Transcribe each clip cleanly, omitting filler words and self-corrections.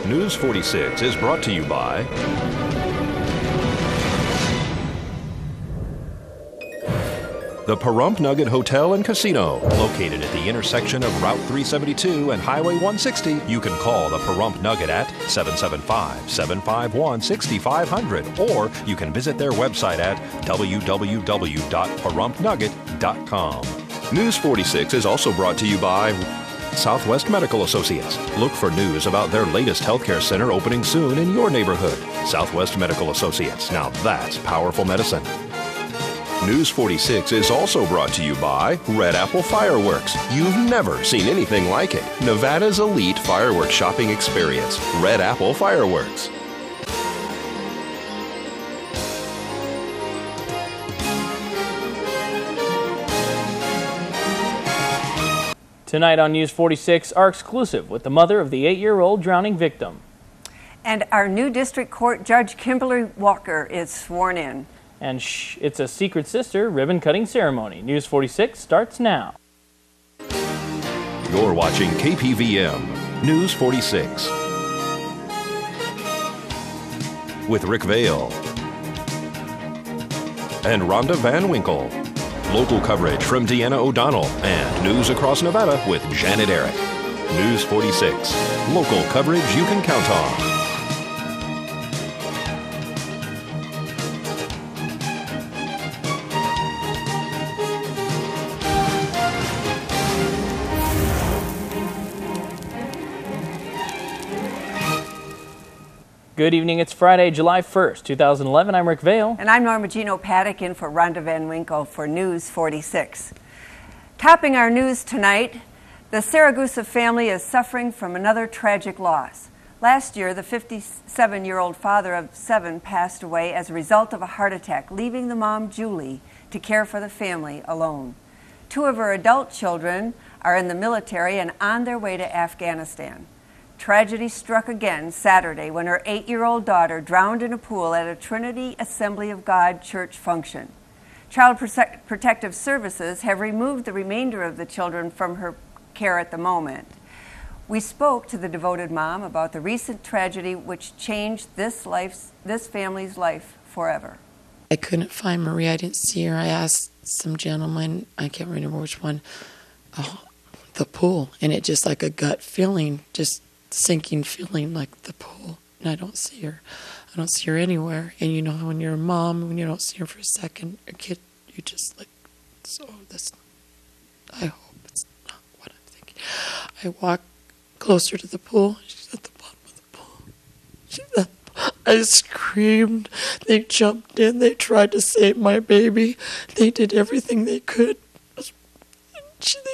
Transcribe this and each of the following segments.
News 46 is brought to you by the Pahrump Nugget Hotel and Casino, located at the intersection of Route 372 and Highway 160. You can call the Pahrump Nugget at 775-751-6500, or you can visit their website at www.pahrumpnugget.com. News 46 is also brought to you by Southwest Medical Associates. Look for news about their latest healthcare center opening soon in your neighborhood. Southwest Medical Associates. Now that's powerful medicine. News 46 is also brought to you by Red Apple Fireworks. You've never seen anything like it. Nevada's elite fireworks shopping experience. Red Apple Fireworks. Tonight on News 46, our exclusive with the mother of the 8-year-old drowning victim. And our new district court judge, Kimberly Wanker, is sworn in. And it's a secret sister ribbon-cutting ceremony. News 46 starts now. You're watching KPVM News 46 with Rick Vale and Rhonda Van Winkle. Local coverage from Deanna O'Donnell and news across Nevada with Janet Eric. News 46. Local coverage you can count on. Good evening. It's Friday, July 1st, 2011. I'm Rick Vale. And I'm Norma Gino Paddock in for Rhonda Van Winkle for News 46. Topping our news tonight, the Sirigusa family is suffering from another tragic loss. Last year, the 57-year-old father of 7 passed away as a result of a heart attack, leaving the mom, Julie, to care for the family alone. 2 of her adult children are in the military and on their way to Afghanistan. Tragedy struck again Saturday when her 8-year-old daughter drowned in a pool at a Trinity Assembly of God church function. Child Protective Services have removed the remainder of the children from her care at the moment. We spoke to the devoted mom about the recent tragedy which changed this family's life forever. I couldn't find Marie. I didn't see her. I asked some gentleman, I can't remember which one, the pool, and it just like a gut feeling, just sinking feeling like the pool, and I don't see her. I don't see her anywhere. And you know, when you're a mom, when you don't see her for a second, a kid, you just like, so that's, I hope it's not what I'm thinking. I walk closer to the pool. She's at the bottom of the pool. I screamed. They jumped in. They tried to save my baby. They did everything they could. They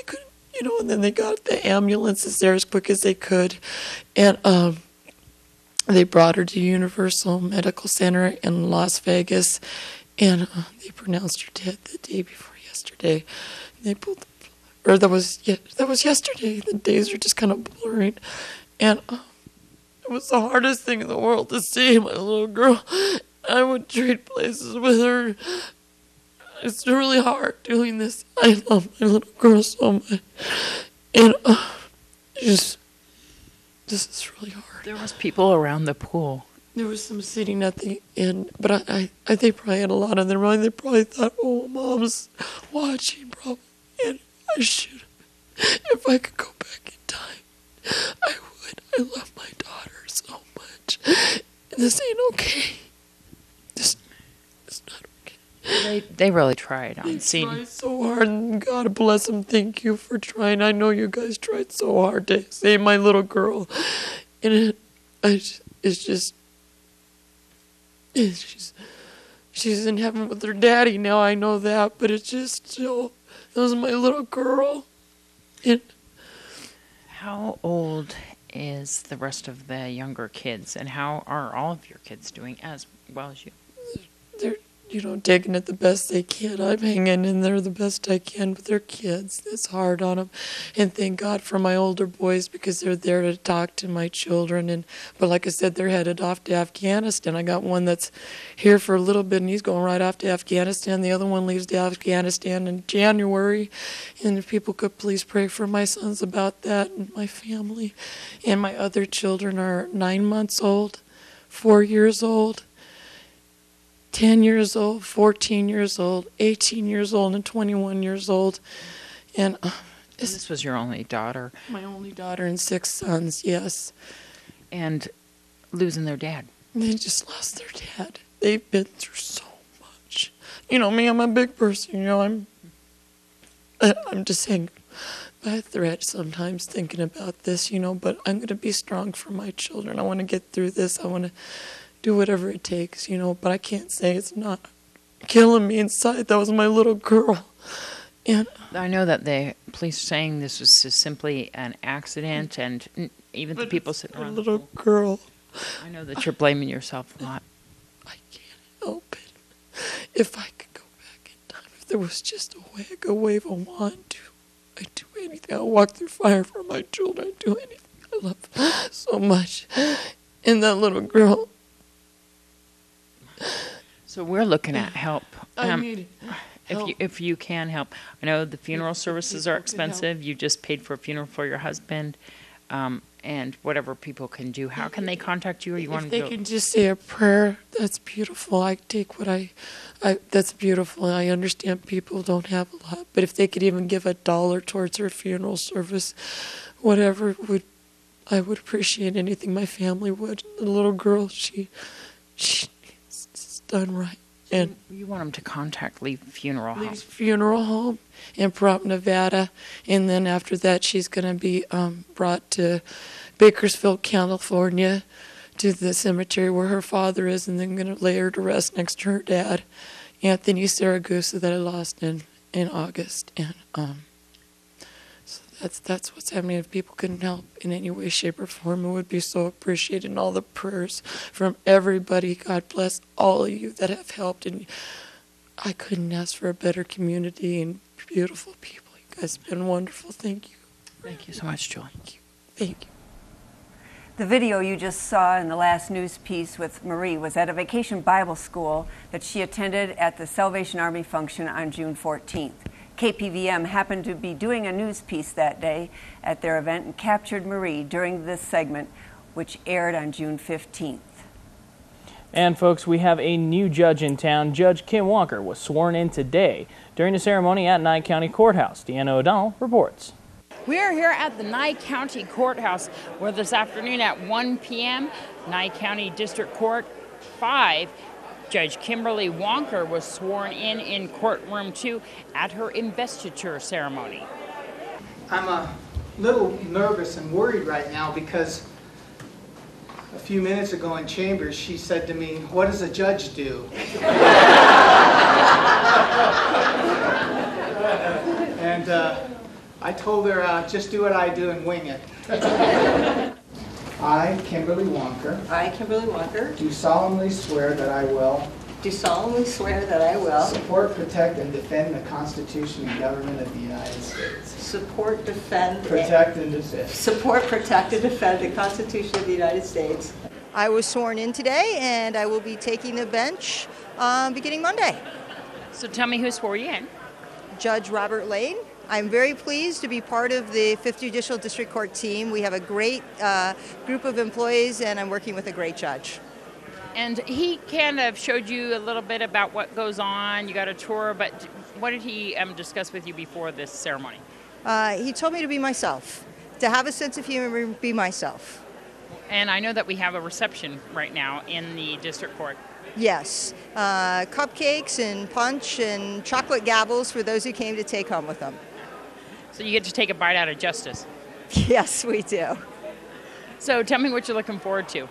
couldn't. You know, and then they got the ambulances there as quick as they could. And they brought her to Universal Medical Center in Las Vegas. And they pronounced her dead the day before yesterday. They pulled that was yesterday. The days are just kind of blurring. And it was the hardest thing in the world to see my little girl. I would trade places with her. It's really hard doing this. I love my little girl so much. And this is really hard. There was people around the pool. There was some sitting at the end, but I they probably had a lot on their mind. They probably thought, oh, Mom's watching probably. And I should. If I could go back in time, I would. I love my daughter so much. And this ain't okay. It's not okay. They really tried on scene. They tried so hard, and God bless them. Thank you for trying. I know you guys tried so hard to save my little girl. And she's in heaven with her daddy now. I know that, but it's just still, that was my little girl. And how old is the rest of the younger kids, and how are all of your kids doing as well as you? taking it the best they can. I'm hanging in there the best I can with their kids. It's hard on them. And thank God for my older boys because they're there to talk to my children. But like I said, they're headed off to Afghanistan. I got one that's here for a little bit, and he's going right off to Afghanistan. The other one leaves to Afghanistan in January. And if people could please pray for my sons about that and my family. And my other children are 9 months old, 4 years old, 10 years old, 14 years old, 18 years old, and 21 years old. And this was your only daughter? My only daughter and 6 sons, yes. And losing their dad. They just lost their dad. They've been through so much. Me, I'm a big person. I'm just hanging by a thread sometimes thinking about this, but I'm going to be strong for my children. I want to get through this. I want to do whatever it takes, but I can't say it's not killing me inside. That was my little girl. And I know that the police are saying this was just simply an accident, and even the people sitting around. Little girl. I know that you're blaming yourself a lot. I can't help it. If I could go back in time, if there was just a way I could wave a wand to, I'd do anything. I'd walk through fire for my children. I'd do anything I love so much. And that little girl. So we're looking at help. I need help. If you can help. I know the funeral services are expensive. You just paid for a funeral for your husband, and whatever people can do. How can they contact you? Or you want if to they can just say a prayer, that's beautiful. I take what I that's beautiful. I understand people don't have a lot, but if they could even give $1 towards her funeral service, whatever I would appreciate anything my family would. The little girl, she done right. And you want them to contact Lee's Funeral Home. Lee's Funeral Home in Prop, Nevada. And then after that, she's going to be brought to Bakersfield, California, to the cemetery where her father is, and then going to lay her to rest next to her dad, Anthony Sirigusa, that I lost in August. And so that's what's happening. If people can help in any way, shape, or form, it would be so appreciated. And all the prayers from everybody. God bless all of you that have helped. And I couldn't ask for a better community and beautiful people. You guys have been wonderful. Thank you. Thank you so much, Julie. Thank you. The video you just saw in the last news piece with Marie was at a vacation Bible school that she attended at the Salvation Army function on June 14th. KPVM happened to be doing a news piece that day at their event and captured Marie during this segment, which aired on June 15th. And folks, we have a new judge in town. Judge Kim Wanker was sworn in today during the ceremony at Nye County Courthouse. Deanna O'Donnell reports. We are here at the Nye County Courthouse, where this afternoon at 1 p.m., Nye County District Court 5, Judge Kimberly Wanker was sworn in courtroom 2 at her investiture ceremony. I'm a little nervous and worried right now because a few minutes ago in chambers she said to me, "What does a judge do?" And I told her, just do what I do and wing it. I, Kimberly Wanker, do solemnly swear that I will support, protect, and defend the Constitution and government of the United States. Support, defend, Protect, and defend. Support, protect, and defend the Constitution of the United States. I was sworn in today, and I will be taking the bench beginning Monday. So tell me who swore you in. Judge Robert Lane. I'm very pleased to be part of the 5th Judicial District Court team. We have a great group of employees, and I'm working with a great judge. And he kind of showed you a little bit about what goes on. You got a tour, but what did he discuss with you before this ceremony? He told me to be myself, to have a sense of humor, be myself. And I know that we have a reception right now in the district court. Yes, cupcakes and punch and chocolate gavels for those who came to take home with them. So you get to take a bite out of justice. Yes, we do. So tell me what you're looking forward to.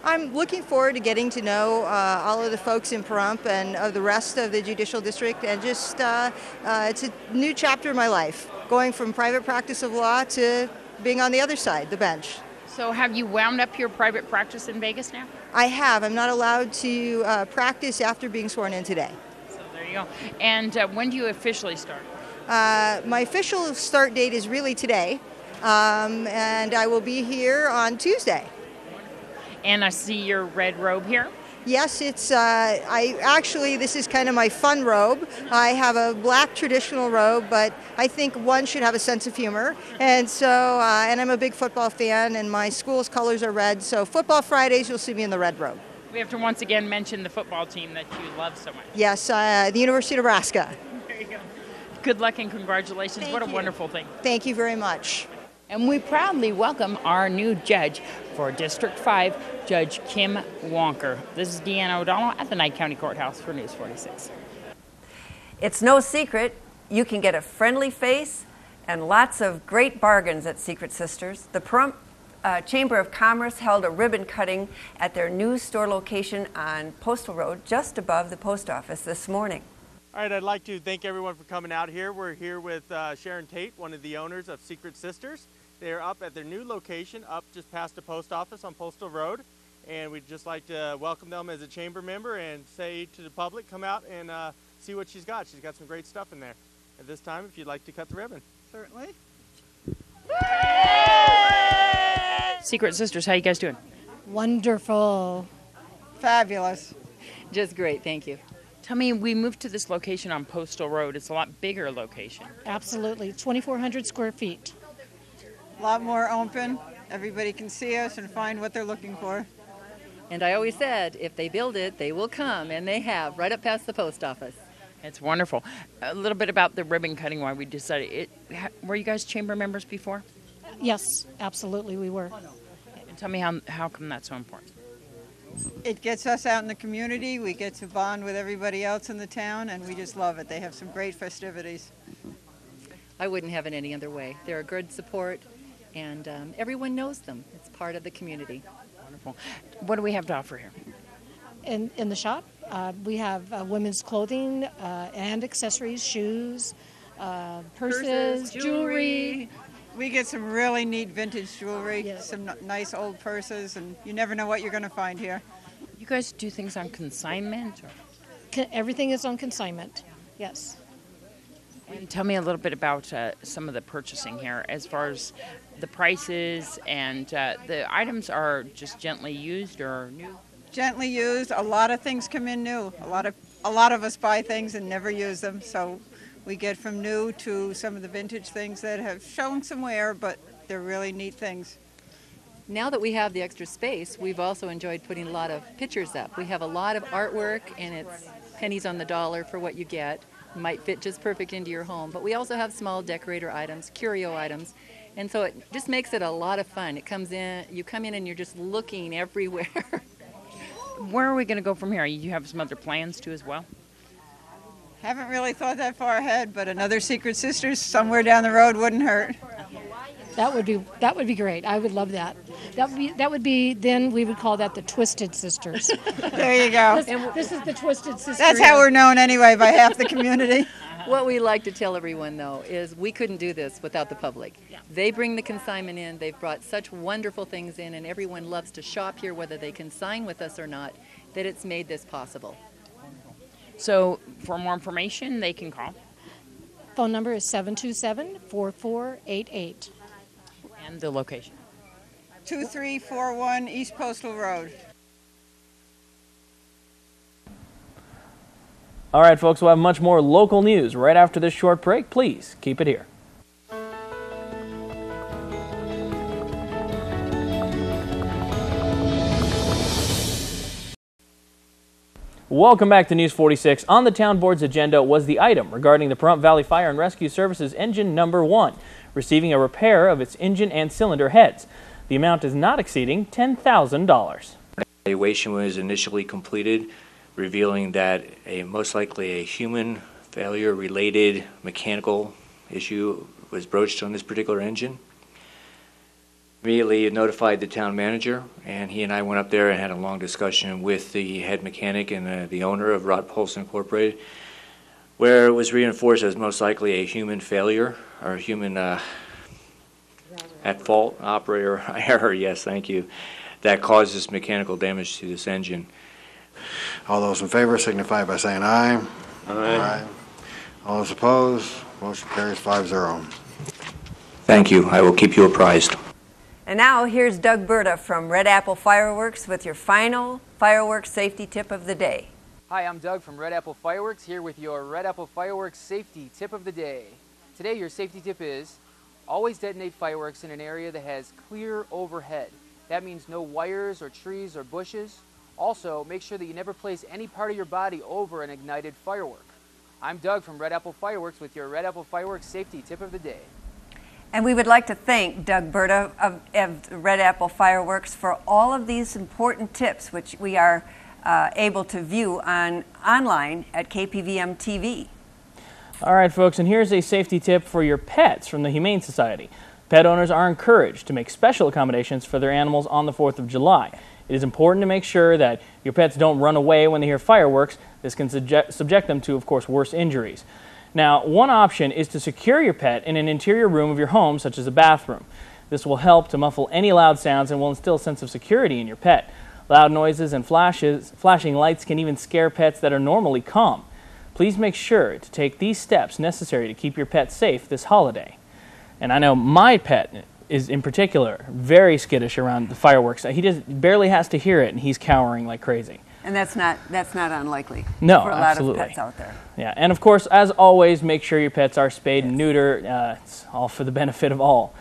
I'm looking forward to getting to know all of the folks in Pahrump and the rest of the judicial district, and just it's a new chapter in my life, going from private practice of law to being on the other side, the bench. So have you wound up your private practice in Vegas now? I have. I'm not allowed to practice after being sworn in today. So there you go. And when do you officially start? My official start date is really today, and I will be here on Tuesday. And I see your red robe here. Yes, it's, this is kind of my fun robe. I have a black traditional robe, but I think one should have a sense of humor. And so, and I'm a big football fan, and my school's colors are red. So Football Fridays, you'll see me in the red robe. We have to once again mention the football team that you love so much. Yes, the University of Nebraska. There you go. Good luck and congratulations. Thank what a you. wonderful thing. Thank you very much. And we proudly welcome our new judge for District 5, Judge Kim Wanker. This is Deanna O'Donnell at the Nye County Courthouse for News 46. It's no secret you can get a friendly face and lots of great bargains at Secret Sisters. The Pahrump Chamber of Commerce held a ribbon cutting at their new store location on Postal Road just above the post office this morning. All right, I'd like to thank everyone for coming out here. We're here with Sharon Tate, one of the owners of Secret Sisters. They're up at their new location, up just past the post office on Postal Road. And we'd just like to welcome them as a chamber member and say to the public, come out and see what she's got. She's got some great stuff in there. At this time, if you'd like to cut the ribbon. Certainly. Secret Sisters, how you guys doing? Wonderful. Fabulous. Just great, thank you. Tell me, we moved to this location on Postal Road. It's a lot bigger location. Absolutely. 2,400 square feet. A lot more open. Everybody can see us and find what they're looking for. And I always said, if they build it, they will come, and they have, right up past the post office. It's wonderful. A little bit about the ribbon cutting, why we decided. Were you guys chamber members before? Yes, absolutely we were. And tell me how come that's so important? It gets us out in the community. We get to bond with everybody else in the town, and we just love it. They have some great festivities. I wouldn't have it any other way. They're a good support, and everyone knows them. It's part of the community. Wonderful. What do we have to offer here? In the shop, we have women's clothing and accessories, shoes, purses, jewelry. We get some really neat vintage jewelry, Yes. some nice old purses, and you never know what you're going to find here. You guys do things on consignment? Everything is on consignment, yes. And tell me a little bit about some of the purchasing here as far as the prices and the items are just gently used or new? Gently used. A lot of things come in new. A lot of us buy things and never use them, so we get from new to some of the vintage things that have shown some wear, but they're really neat things. Now that we have the extra space, we've also enjoyed putting a lot of pictures up. We have a lot of artwork, and it's pennies on the dollar for what you get. It might fit just perfect into your home, but we also have small decorator items, curio items, and so it just makes it a lot of fun. It comes in, you come in and you're just looking everywhere. Where are we going to go from here? You have some other plans too as well? Haven't really thought that far ahead, but another Secret Sisters somewhere down the road wouldn't hurt. That would be great. I would love that. That would be then we would call that the Twisted Sisters. There you go. This is the Twisted Sisters. That's how we're known anyway by half the community. What we like to tell everyone, though, is we couldn't do this without the public. Yeah. They bring the consignment in. They've brought such wonderful things in, and everyone loves to shop here, whether they consign with us or not, that it's made this possible. So for more information, they can call. Phone number is 727-4488. And the location. 2341 East Postal Road. All right, folks, we'll have much more local news right after this short break. Please keep it here. Welcome back to News 46. On the town board's agenda was the item regarding the Pahrump Valley Fire and Rescue Services engine number 1, receiving a repair of its engine and cylinder heads. The amount is not exceeding $10,000. Evaluation was initially completed, revealing that most likely a human failure-related mechanical issue was broached on this particular engine. Immediately notified the town manager, and he and I went up there and had a long discussion with the head mechanic and the owner of Rod Pulse Incorporated, where it was reinforced as most likely a human failure or a human at fault, operator error, yes, thank you, that causes mechanical damage to this engine. All those in favor signify by saying aye. Aye. All those opposed, motion carries 5-0. Thank you. I will keep you apprised. And now here's Doug Berta from Red Apple Fireworks with your final fireworks safety tip of the day. Hi, I'm Doug from Red Apple Fireworks here with your Red Apple Fireworks safety tip of the day. Today your safety tip is always detonate fireworks in an area that has clear overhead. That means no wires or trees or bushes. Also, make sure that you never place any part of your body over an ignited firework. I'm Doug from Red Apple Fireworks with your Red Apple Fireworks safety tip of the day. And we would like to thank Doug Berta of Red Apple Fireworks for all of these important tips, which we are able to view online at KPVM-TV. All right, folks, and here's a safety tip for your pets from the Humane Society. Pet owners are encouraged to make special accommodations for their animals on the 4th of July. It is important to make sure that your pets don't run away when they hear fireworks. This can subject them to, of course, worse injuries. Now, one option is to secure your pet in an interior room of your home, such as a bathroom. This will help to muffle any loud sounds and will instill a sense of security in your pet. Loud noises and flashing lights can even scare pets that are normally calm. Please make sure to take these steps necessary to keep your pet safe this holiday. And I know my pet is, in particular, very skittish around the fireworks. He just barely has to hear it, and he's cowering like crazy. And that's not unlikely No, for a absolutely. lot of pets out there. Yeah, and of course, as always, make sure your pets are spayed and neutered. It's all for the benefit of all.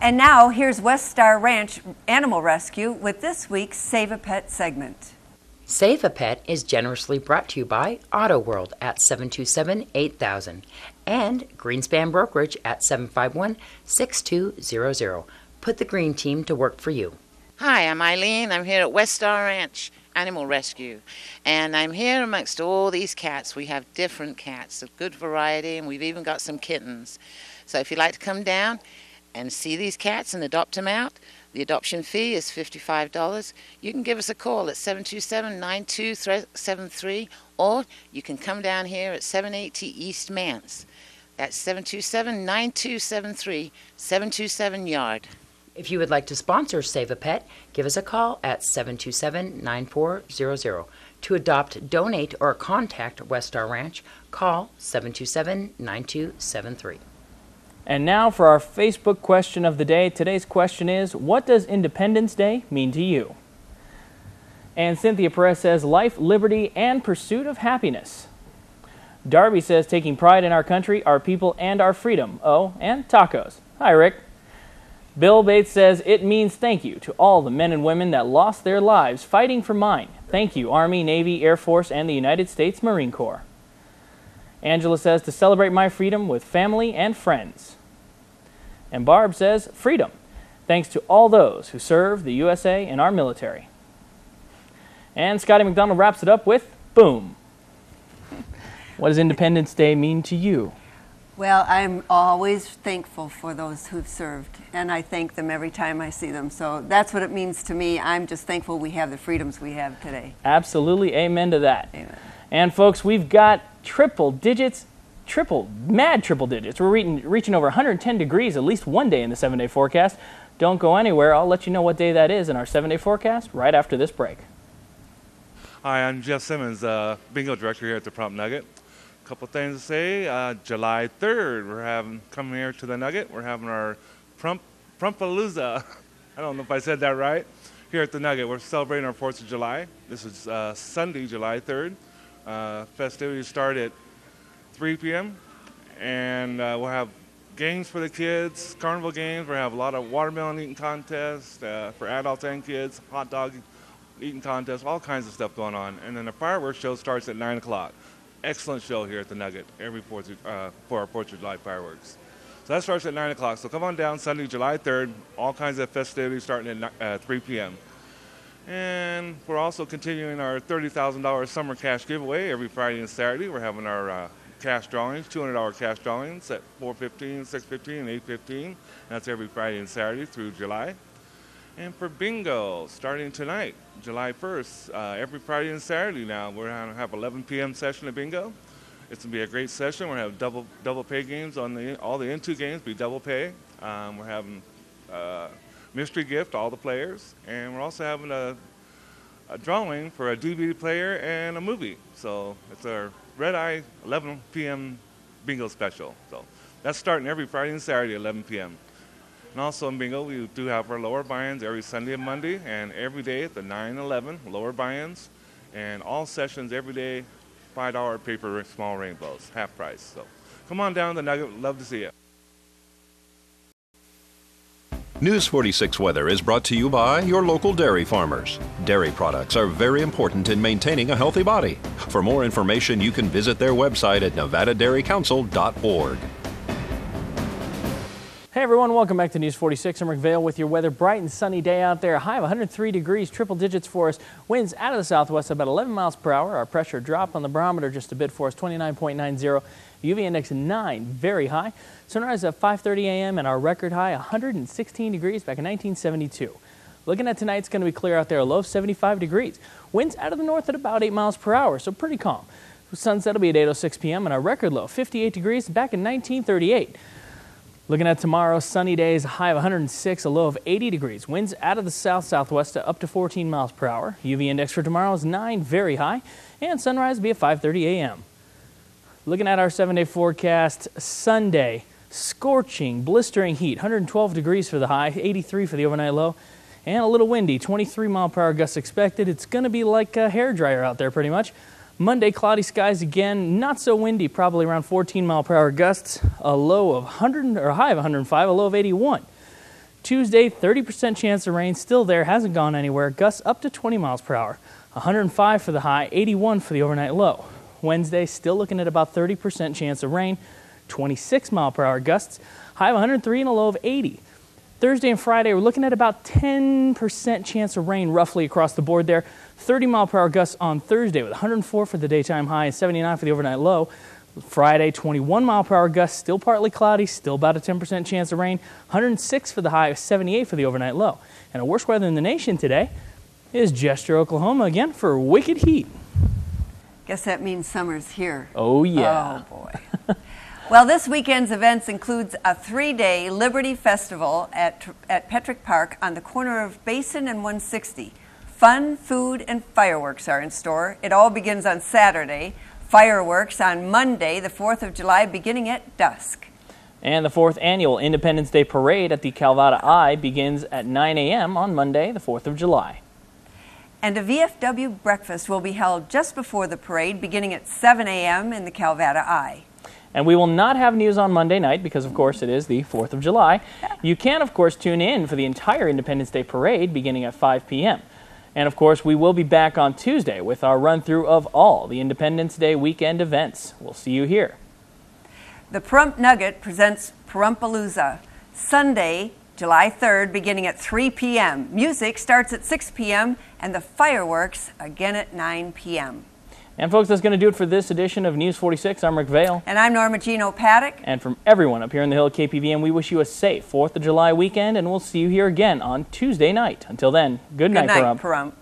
And now, here's West Star Ranch Animal Rescue with this week's Save a Pet segment. Save a Pet is generously brought to you by Auto World at 727-8000 and Greenspan Brokerage at 751-6200. Put the green team to work for you. Hi, I'm Eileen. I'm here at West Star Ranch Animal Rescue, and I'm here amongst all these cats. We have different cats of good variety, and we've even got some kittens. So if you'd like to come down and see these cats and adopt them out, the adoption fee is $55. You can give us a call at 727-9273, or you can come down here at 780 East Mance. That's 727-9273, 727 Yard. If you would like to sponsor Save a Pet, give us a call at 727-9400. To adopt, donate, or contact West Star Ranch, call 727-9273. And now for our Facebook question of the day. Today's question is, what does Independence Day mean to you? And Cynthia Perez says, life, liberty, and pursuit of happiness. Darby says, taking pride in our country, our people, and our freedom. Oh, and tacos. Hi, Rick. Bill Bates says, it means thank you to all the men and women that lost their lives fighting for mine. Thank you, Army, Navy, Air Force, and the United States Marine Corps. Angela says, to celebrate my freedom with family and friends. And Barb says, freedom. Thanks to all those who serve the USA and our military. And Scotty McDonald wraps it up with, boom. What does Independence Day mean to you? Well, I'm always thankful for those who've served, and I thank them every time I see them. So that's what it means to me. I'm just thankful we have the freedoms we have today. Absolutely. Amen to that. Amen. And folks, we've got triple digits. We're reaching over 110 degrees at least one day in the 7-day forecast. Don't go anywhere. I'll let you know what day that is in our 7-day forecast right after this break. Hi, I'm Jeff Simmons, bingo director here at the Prompt Nugget. A couple things to say. July 3rd, we're coming here to the Nugget. We're having our Prumpalooza. I don't know if I said that right. Here at the Nugget, we're celebrating our 4th of July. This is Sunday, July 3rd. Festivities start at 3 p.m. and we'll have games for the kids, carnival games. We'll have a lot of watermelon eating contests for adults and kids, hot dog eating contests, all kinds of stuff going on. And then the fireworks show starts at 9 o'clock. Excellent show here at the Nugget for our 4th of July fireworks. So that starts at 9 o'clock. So come on down Sunday, July 3rd. All kinds of festivities starting at 3 p.m. And we're also continuing our $30,000 summer cash giveaway every Friday and Saturday. We're having our cash drawings, $200 cash drawings at 4:15, 6:15, and 8:15. That's every Friday and Saturday through July. And for bingo, starting tonight, July 1st, every Friday and Saturday now, we're going to have 11 p.m. session of bingo. It's going to be a great session. We're going to have double pay games on all the N2 games, be double pay. We're having mystery gift to all the players, and we're also having a drawing for a DVD player and a movie. So it's our Red Eye 11 p.m. bingo special. So that's starting every Friday and Saturday at 11 p.m. And also in bingo, we do have our lower buy-ins every Sunday and Monday, and every day at the 9-11 lower buy-ins, and all sessions every day, $5 paper small rainbows, half price. So come on down to the Nugget. Love to see you. News 46 weather is brought to you by your local dairy farmers. Dairy products are very important in maintaining a healthy body. For more information, you can visit their website at nevadadairycouncil.org. Hey everyone, welcome back to News 46. I'm Rick Vale with your weather. Bright and sunny day out there. A high of 103 degrees, triple digits for us. Winds out of the southwest about 11 miles per hour. Our pressure drop on the barometer just a bit for us, 29.90. UV index 9, very high. Sunrise at 5:30 a.m. and our record high 116 degrees back in 1972. Looking at tonight, it's going to be clear out there, a low of 75 degrees. Winds out of the north at about 8 miles per hour, so pretty calm. Sunset will be at 8:06 p.m. and our record low 58 degrees back in 1938. Looking at tomorrow, sunny days, a high of 106, a low of 80 degrees. Winds out of the south-southwest up to 14 miles per hour. UV index for tomorrow is 9, very high. And sunrise will be at 5:30 a.m. Looking at our 7-day forecast, Sunday, scorching, blistering heat, 112 degrees for the high, 83 for the overnight low. And a little windy, 23 mile per hour gusts expected. It's going to be like a hairdryer out there pretty much. Monday, cloudy skies again, not so windy, probably around 14 mile per hour gusts, a low of 100 or a high of 105, a low of 81. Tuesday, 30% chance of rain, still there, hasn't gone anywhere, gusts up to 20 miles per hour, 105 for the high, 81 for the overnight low. Wednesday, still looking at about 30% chance of rain, 26 mile per hour gusts, high of 103 and a low of 80. Thursday and Friday, we're looking at about 10% chance of rain roughly across the board there. 30 mile per hour gusts on Thursday with 104 for the daytime high and 79 for the overnight low. Friday, 21 mile per hour gusts, still partly cloudy, still about a 10% chance of rain. 106 for the high, 78 for the overnight low. And our worst weather in the nation today is Jester, Oklahoma, again for wicked heat. Guess that means summer's here. Oh, yeah. Oh, boy. Well, this weekend's events includes a 3-day Liberty Festival at Petrick Park on the corner of Basin and 160. Fun, food, and fireworks are in store. It all begins on Saturday. Fireworks on Monday, the 4th of July, beginning at dusk. And the 4th annual Independence Day Parade at the Calvada Eye begins at 9 a.m. on Monday, the 4th of July. And a VFW breakfast will be held just before the parade, beginning at 7 a.m. in the Calvada Eye. And we will not have news on Monday night because, of course, it is the 4th of July. You can, of course, tune in for the entire Independence Day Parade beginning at 5 p.m. And, of course, we will be back on Tuesday with our run-through of all the Independence Day weekend events. We'll see you here. The Pahrump Nugget presents Parumpalooza, Sunday, July 3rd, beginning at 3 p.m. Music starts at 6 p.m. and the fireworks again at 9 p.m. And, folks, that's going to do it for this edition of News 46. I'm Rick Vale. And I'm Norma Gino Paddock. And from everyone up here in the Hill at KPVM, we wish you a safe 4th of July weekend, and we'll see you here again on Tuesday night. Until then, good night, Pahrump.